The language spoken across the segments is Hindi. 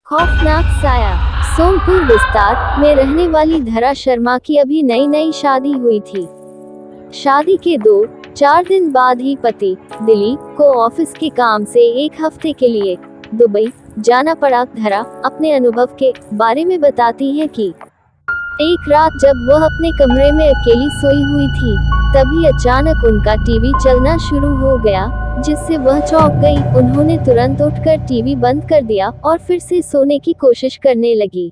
खौफनाक साया। सोमपुर विस्तार में रहने वाली धरा शर्मा की अभी नई शादी हुई थी। शादी के 2-4 दिन बाद ही पति दिलीप को ऑफिस के काम से 1 हफ्ते के लिए दुबई जाना पड़ा। धरा अपने अनुभव के बारे में बताती है कि एक रात जब वह अपने कमरे में अकेली सोई हुई थी, तभी अचानक उनका टीवी चलना शुरू हो गया, जिससे वह चौंक गई। उन्होंने तुरंत उठकर टीवी बंद कर दिया और फिर से सोने की कोशिश करने लगी।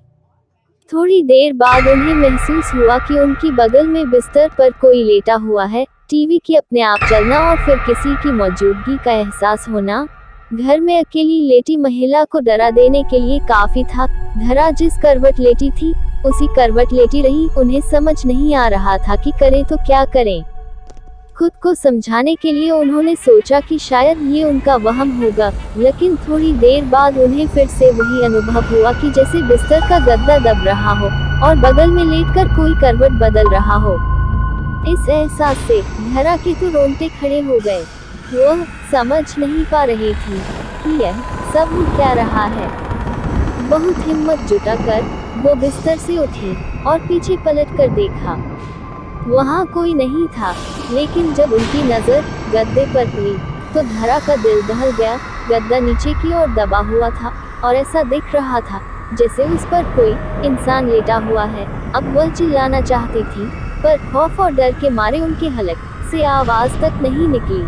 थोड़ी देर बाद उन्हें महसूस हुआ कि उनकी बगल में बिस्तर पर कोई लेटा हुआ है। टीवी की अपने आप चलना और फिर किसी की मौजूदगी का एहसास होना घर में अकेली लेटी महिला को डरा देने के लिए काफी था। धरा जिस करवट लेटी थी, उसी करवट लेटी रही। उन्हें समझ नहीं आ रहा था कि करें तो क्या करें। खुद को समझाने के लिए उन्होंने सोचा कि शायद ये उनका वहम होगा, लेकिन थोड़ी देर बाद उन्हें फिर से वही अनुभव हुआ कि जैसे बिस्तर का गद्दा दब रहा हो और बगल में लेटकर कोई करवट बदल रहा हो। इस एहसास से धरा के तो रोंगटे खड़े हो गए। वह समझ नहीं पा रही थी कि यह सब हो क्या रहा है। बहुत हिम्मत जुटाकर वो बिस्तर से उठी और पीछे पलट कर देखा। वहाँ कोई नहीं था, लेकिन जब उनकी नजर गद्दे पर हुई तो धरा का दिल दहल गया। गद्दा नीचे की ओर दबा हुआ था और ऐसा दिख रहा था जैसे उस पर कोई इंसान लेटा हुआ है। अब वह चिल्लाना चाहती थी, पर खौफ और डर के मारे उनके हलक से आवाज तक नहीं निकली।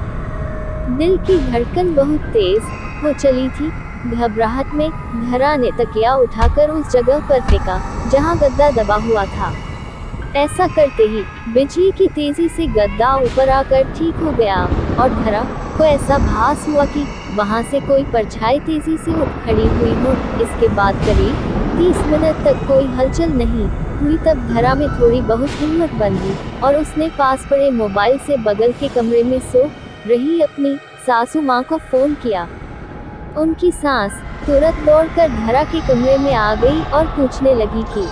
दिल की धड़कन बहुत तेज हो चली थी। घबराहट में धरा ने तकिया उठाकर उस जगह पर फेंका जहां गद्दा दबा हुआ था। ऐसा करते ही बिजली की तेजी से गद्दा ऊपर आकर ठीक हो गया और धरा को ऐसा भास हुआ कि वहां से कोई परछाई तेजी से उठ खड़ी हुई हो। इसके बाद करीब 30 मिनट तक कोई हलचल नहीं हुई। तब धरा में थोड़ी बहुत हिम्मत बंधी और उसने पास पड़े मोबाइल से बगल के कमरे में सो रही अपनी सासू माँ को फोन किया। उनकी सास तुरंत दौड़कर धरा के कमरे में आ गई और पूछने लगी कि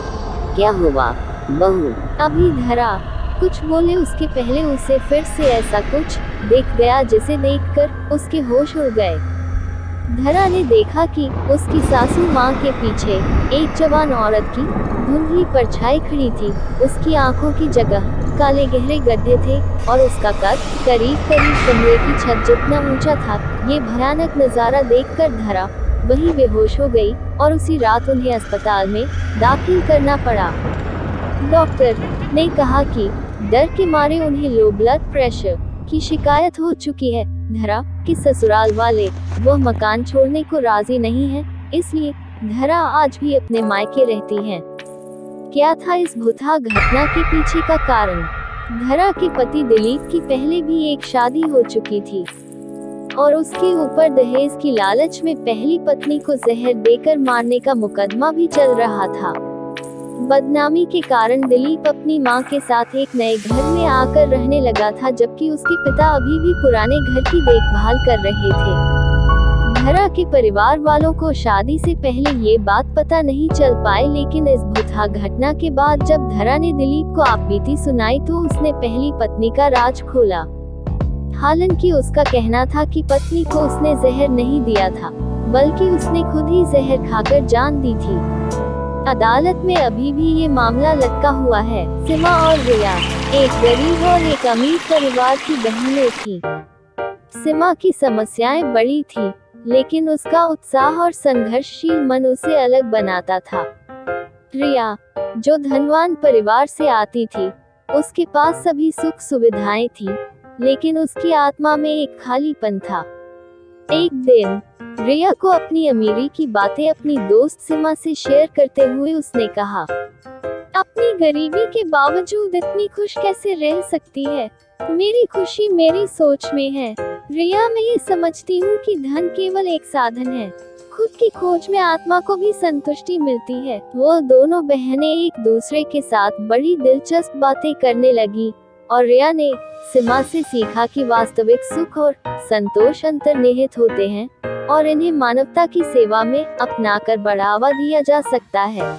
क्या हुआ बहू। अभी धरा कुछ बोले उसके पहले उसे फिर से ऐसा कुछ दिख गया जिसे देखकर उसके होश उड़ गए। धरा ने देखा कि उसकी सासू माँ के पीछे एक जवान औरत की धुंधली परछाई खड़ी थी। उसकी आंखों की जगह काले गहरे गड्ढे थे और उसका कद करीब कमरे की छत जितना ऊंचा था। ये भयानक नजारा देखकर धरा वहीं बेहोश हो गई और उसी रात उन्हें अस्पताल में दाखिल करना पड़ा। डॉक्टर ने कहा कि डर के मारे उन्हें लो ब्लड प्रेशर की शिकायत हो चुकी है। धरा के ससुराल वाले वह मकान छोड़ने को राजी नहीं है, इसलिए धरा आज भी अपने मायके रहती है। क्या था इस भुतहा घटना के पीछे का कारण? धरा के पति दिलीप की पहले भी एक शादी हो चुकी थी और उसके ऊपर दहेज की लालच में पहली पत्नी को जहर देकर मारने का मुकदमा भी चल रहा था। बदनामी के कारण दिलीप अपनी मां के साथ एक नए घर में आकर रहने लगा था, जबकि उसके पिता अभी भी पुराने घर की देखभाल कर रहे थे। धरा के परिवार वालों को शादी से पहले ये बात पता नहीं चल पाई, लेकिन इस भुतहा घटना के बाद जब धरा ने दिलीप को आपबीती सुनाई तो उसने पहली पत्नी का राज खोला। हालांकि उसका कहना था कि पत्नी को उसने जहर नहीं दिया था, बल्कि उसने खुद ही जहर खाकर जान दी थी। अदालत में अभी भी ये मामला लटका हुआ है। सिमा और रिया एक गरीब और एक अमीर परिवार की बहनें थी। सिमा की समस्याएं बड़ी थी, लेकिन उसका उत्साह और संघर्षशील मन उसे अलग बनाता था। रिया जो धनवान परिवार से आती थी, उसके पास सभी सुख सुविधाएं थी, लेकिन उसकी आत्मा में एक खालीपन था। एक दिन रिया को अपनी अमीरी की बातें अपनी दोस्त सिमा से शेयर करते हुए उसने कहा, अपनी गरीबी के बावजूद इतनी खुश कैसे रह सकती है? मेरी खुशी मेरी सोच में है। रिया, मैं ये समझती हूँ कि धन केवल एक साधन है, खुद की खोज में आत्मा को भी संतुष्टि मिलती है। वो दोनों बहनें एक दूसरे के साथ बड़ी दिलचस्प बातें करने लगी और रिया ने सिमा से सीखा कि वास्तविक सुख और संतोष अंतर्निहित होते हैं और इन्हें मानवता की सेवा में अपनाकर बढ़ावा दिया जा सकता है।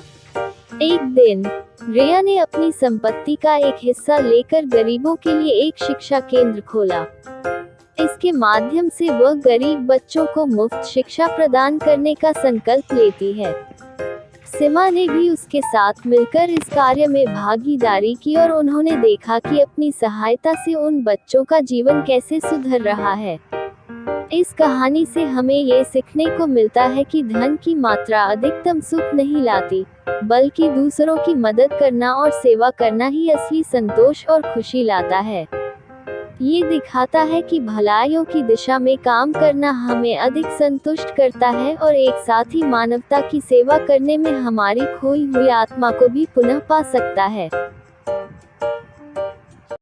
एक दिन रिया ने अपनी संपत्ति का एक हिस्सा लेकर गरीबों के लिए एक शिक्षा केंद्र खोला। इसके माध्यम से वह गरीब बच्चों को मुफ्त शिक्षा प्रदान करने का संकल्प लेती है। सीमा ने भी उसके साथ मिलकर इस कार्य में भागीदारी की और उन्होंने देखा कि अपनी सहायता से उन बच्चों का जीवन कैसे सुधर रहा है। इस कहानी से हमें ये सीखने को मिलता है कि धन की मात्रा अधिकतम सुख नहीं लाती, बल्कि दूसरों की मदद करना और सेवा करना ही असली संतोष और खुशी लाता है। ये दिखाता है कि भलाइयों की दिशा में काम करना हमें अधिक संतुष्ट करता है और एक साथ ही मानवता की सेवा करने में हमारी खोई हुई आत्मा को भी पुनः पा सकता है।